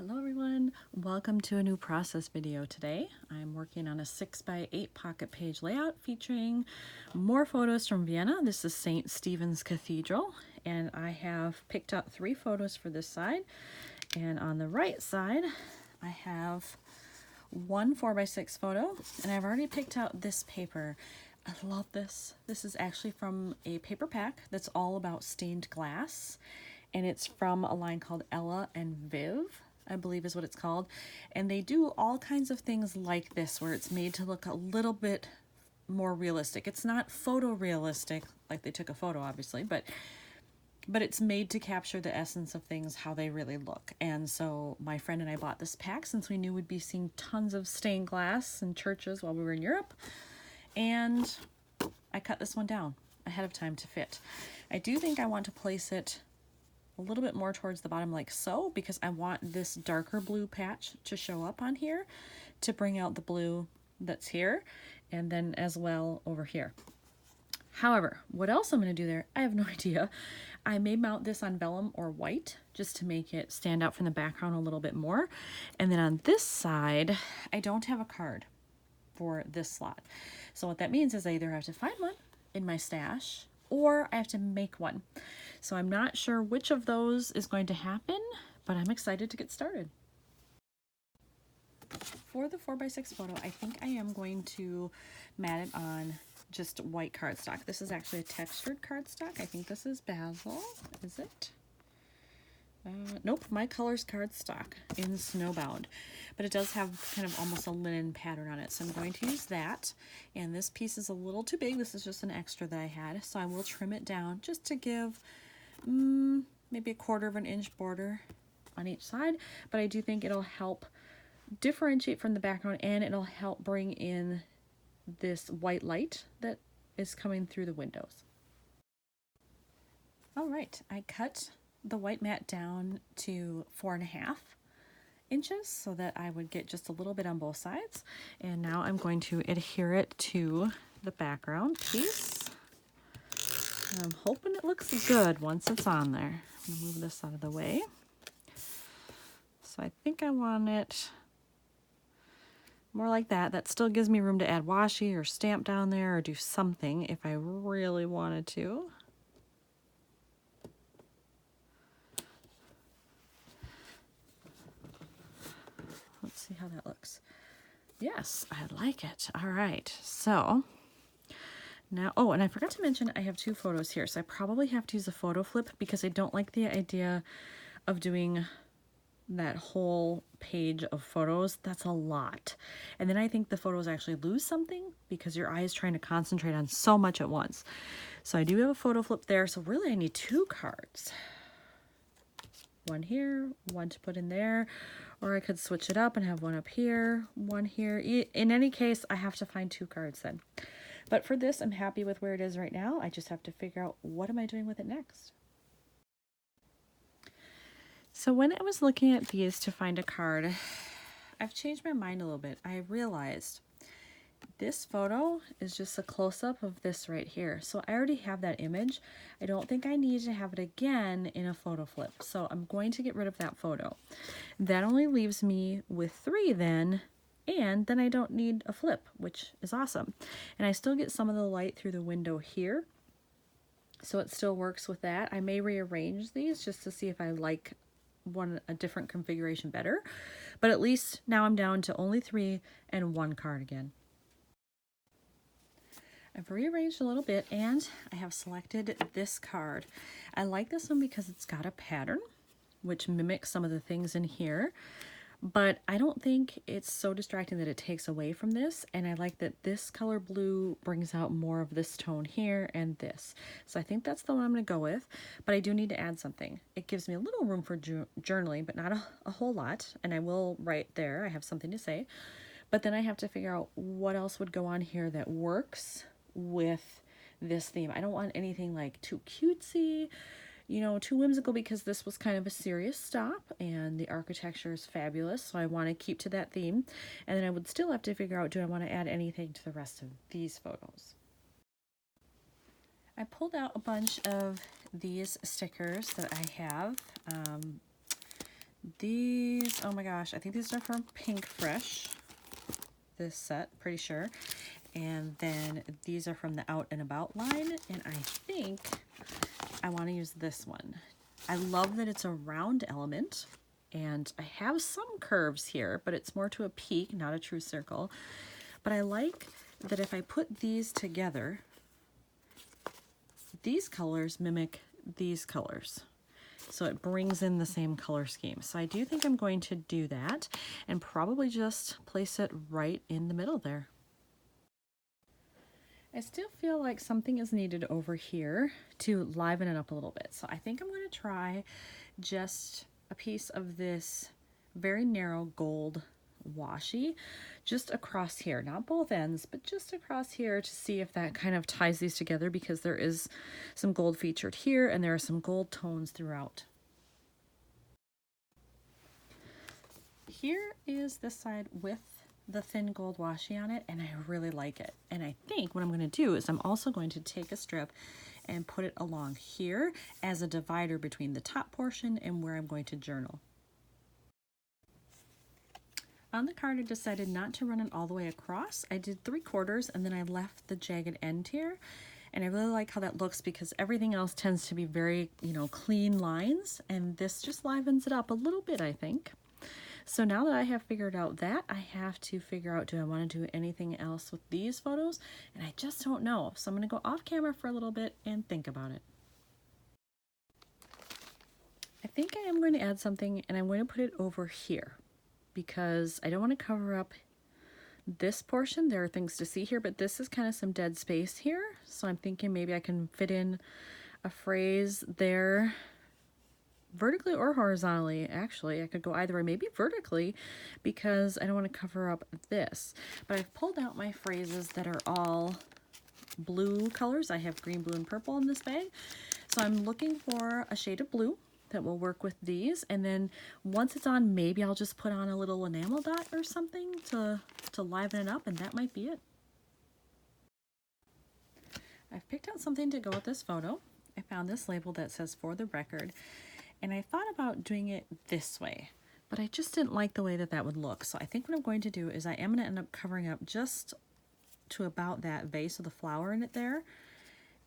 Hello everyone, welcome to a new process video today. I'm working on a 6x8 pocket page layout featuring more photos from Vienna. This is St. Stephen's Cathedral, and I have picked out 3 photos for this side. And on the right side, I have one 4x6 photo, and I've already picked out this paper. I love this. This is actually from a paper pack that's all about stained glass, and it's from a line called Ella and Viv, I believe is what it's called. And they do all kinds of things like this where it's made to look a little bit more realistic. It's not photorealistic, like they took a photo obviously, but it's made to capture the essence of things, how they really look. And so my friend and I bought this pack since we knew we'd be seeing tons of stained glass in churches while we were in Europe. And I cut this one down ahead of time to fit. I do think I want to place it a little bit more towards the bottom like so, because I want this darker blue patch to show up on here to bring out the blue that's here, and then as well over here. However, what else I'm going to do there, I have no idea. I may mount this on vellum or white just to make it stand out from the background a little bit more. And then on this side, I don't have a card for this slot. So what that means is I either have to find one in my stash or I have to make one. So I'm not sure which of those is going to happen, but I'm excited to get started. For the 4x6 photo, I think I am going to mat it on just white cardstock. This is actually a textured cardstock. I think this is Basil, is it? Nope, my color's cardstock in Snowbound, but it does have kind of almost a linen pattern on it, so I'm going to use that. And this piece is a little too big. This is just an extra that I had, so I will trim it down just to give maybe a 1/4 of an inch border on each side, but I do think it'll help differentiate from the background, and it'll help bring in this white light that is coming through the windows. All right, I cut the white mat down to 4.5 inches so that I would get just a little bit on both sides. And now I'm going to adhere it to the background piece. And I'm hoping it looks good once it's on there. I'm gonna move this out of the way. So I think I want it more like that. That still gives me room to add washi or stamp down there or do something if I really wanted to. Let's see how that looks. Yes, I like it. All right, so now, oh, and I forgot to mention I have 2 photos here, so I probably have to use a photo flip because I don't like the idea of doing that whole page of photos. That's a lot. And then I think the photos actually lose something because your eye is trying to concentrate on so much at once. So I do have a photo flip there, so really I need 2 cards. One here, one to put in there, or I could switch it up and have one up here, one here. In any case, I have to find 2 cards then. But for this, I'm happy with where it is right now. I just have to figure out what am I doing with it next. So when I was looking at these to find a card, I've changed my mind a little bit. I realized this photo is just a close-up of this right here. So I already have that image. I don't think I need to have it again in a photo flip. So I'm going to get rid of that photo. That only leaves me with 3 then, and then I don't need a flip, which is awesome. And I still get some of the light through the window here. So it still works with that. I may rearrange these just to see if I like a different configuration better. But at least now I'm down to only 3 and 1 card again. I've rearranged a little bit and I have selected this card. I like this one because it's got a pattern which mimics some of the things in here, but I don't think it's so distracting that it takes away from this, and I like that this color blue brings out more of this tone here and this. So I think that's the one I'm going to go with, but I do need to add something. It gives me a little room for journaling, but not a whole lot, and I will write there. I have something to say, but then I have to figure out what else would go on here that works with this theme. I don't want anything like too cutesy, you know, too whimsical, because this was kind of a serious stop and the architecture is fabulous, so I want to keep to that theme. And then I would still have to figure out, do I want to add anything to the rest of these photos? I pulled out a bunch of these stickers that I have. These Oh my gosh, I think these are from Pink Fresh, this set, pretty sure. And then these are from the Out and About line, and I think I want to use this one. I love that it's a round element, and I have some curves here, but it's more to a peak, not a true circle. But I like that if I put these together, these colors mimic these colors. So it brings in the same color scheme. So I do think I'm going to do that and probably just place it right in the middle there. I still feel like something is needed over here to liven it up a little bit. So I think I'm going to try just a piece of this very narrow gold washi just across here, not both ends, but just across here, to see if that kind of ties these together, because there is some gold featured here and there are some gold tones throughout. Here is this side with the thin gold washi on it, and I really like it. And I think what I'm going to do is I'm also going to take a strip and put it along here as a divider between the top portion and where I'm going to journal. On the card, I decided not to run it all the way across. I did 3/4 and then I left the jagged end here. And I really like how that looks, because everything else tends to be very, clean lines, and this just livens it up a little bit, I think. So now that I have figured out that, I have to figure out, do I want to do anything else with these photos? And I just don't know. So I'm going to go off camera for a little bit and think about it. I think I am going to add something, and I'm going to put it over here, because I don't want to cover up this portion. There are things to see here, but this is kind of some dead space here. So I'm thinking maybe I can fit in a phrase there, vertically or horizontally. Actually, I could go either way, maybe vertically, because I don't want to cover up this. But I've pulled out my phrases that are all blue colors. I have green, blue, and purple in this bag. So I'm looking for a shade of blue that will work with these, and then once it's on, maybe I'll just put on a little enamel dot or something to liven it up, and that might be it. I've picked out something to go with this photo. I found this label that says "For the Record," and I thought about doing it this way, but I just didn't like the way that that would look. So I think what I'm going to do is I am going to end up covering up just to about that vase of the flower in it there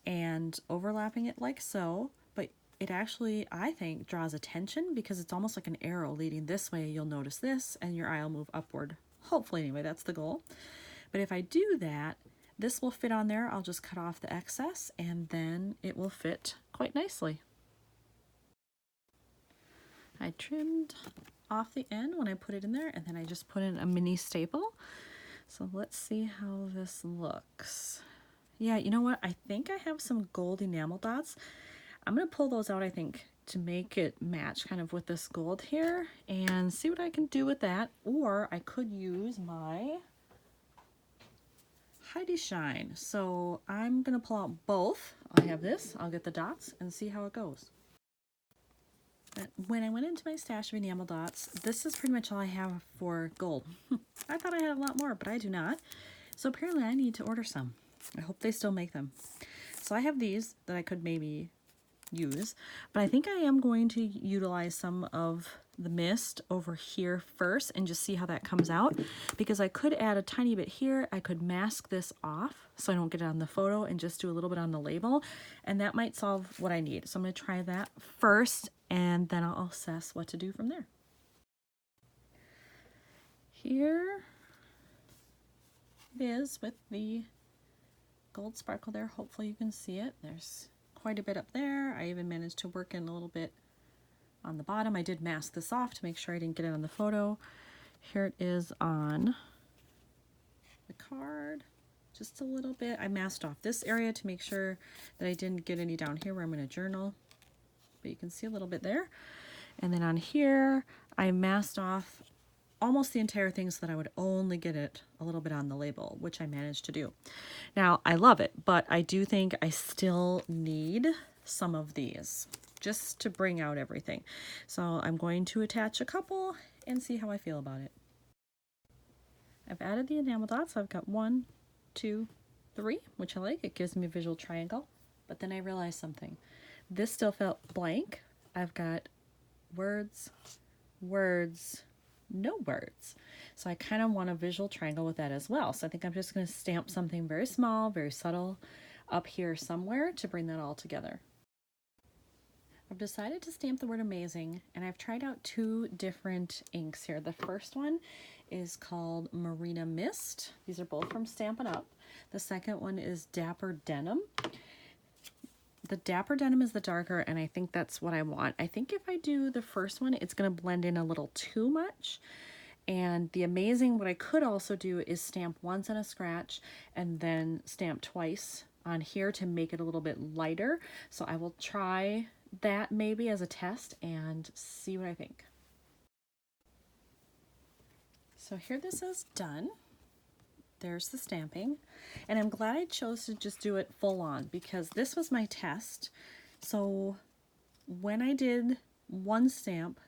and overlapping it like so. But it actually, I think, draws attention, because it's almost like an arrow leading this way. You'll notice this, and your eye will move upward. Hopefully, anyway, that's the goal. But if I do that, this will fit on there. I'll just cut off the excess, and then it will fit quite nicely. I trimmed off the end when I put it in there, and then I just put in a mini staple. So let's see how this looks. Yeah, you know what? I think I have some gold enamel dots. I'm going to pull those out, I think, to make it match kind of with this gold here, and see what I can do with that. Or I could use my Heidi Shine. So I'm going to pull out both. I have this. I'll get the dots and see how it goes. But when I went into my stash of enamel dots, this is pretty much all I have for gold. I thought I had a lot more, but I do not. So apparently I need to order some. I hope they still make them. So I have these that I could maybe use, but I think I am going to utilize some of the mist over here first and just see how that comes out, because I could add a tiny bit here. I could mask this off so I don't get it on the photo and just do a little bit on the label, and that might solve what I need. So I'm going to try that first, and then I'll assess what to do from there. Here it is with the gold sparkle there. Hopefully you can see it. There's quite a bit up there. I even managed to work in a little bit on the bottom. I did mask this off to make sure I didn't get it on the photo. Here it is on the card, just a little bit. I masked off this area to make sure that I didn't get any down here where I'm going to journal, but you can see a little bit there. And then on here, I masked off almost the entire thing so that I would only get it a little bit on the label, which I managed to do. Now, I love it, but I do think I still need some of these just to bring out everything. So I'm going to attach a couple and see how I feel about it. I've added the enamel dots. I've got 1, 2, 3, which I like. It gives me a visual triangle. But then I realized something. This still felt blank. I've got words, words, no birds. So I kind of want a visual triangle with that as well. So I think I'm just going to stamp something very small, very subtle up here somewhere to bring that all together. I've decided to stamp the word amazing, and I've tried out 2 different inks here. The first one is called Marina Mist. These are both from Stampin' Up. The second one is Dapper Denim. The Dapper Denim is the darker, and I think that's what I want. I think if I do the first one, it's going to blend in a little too much. And the amazing, what I could also do is stamp once on a scratch and then stamp twice on here to make it a little bit lighter. So I will try that maybe as a test and see what I think. So here this is done. There's the stamping, and I'm glad I chose to just do it full on because this was my test. So when I did 1 stamp,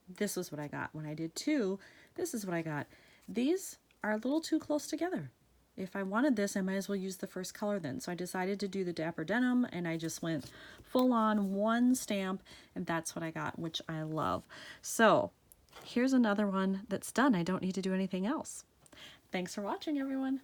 this was what I got. When I did 2, this is what I got. These are a little too close together. If I wanted this, I might as well use the first color then. So I decided to do the Dapper Denim, and I just went full on 1 stamp, and that's what I got, which I love. So here's another one that's done. I don't need to do anything else. Thanks for watching, everyone.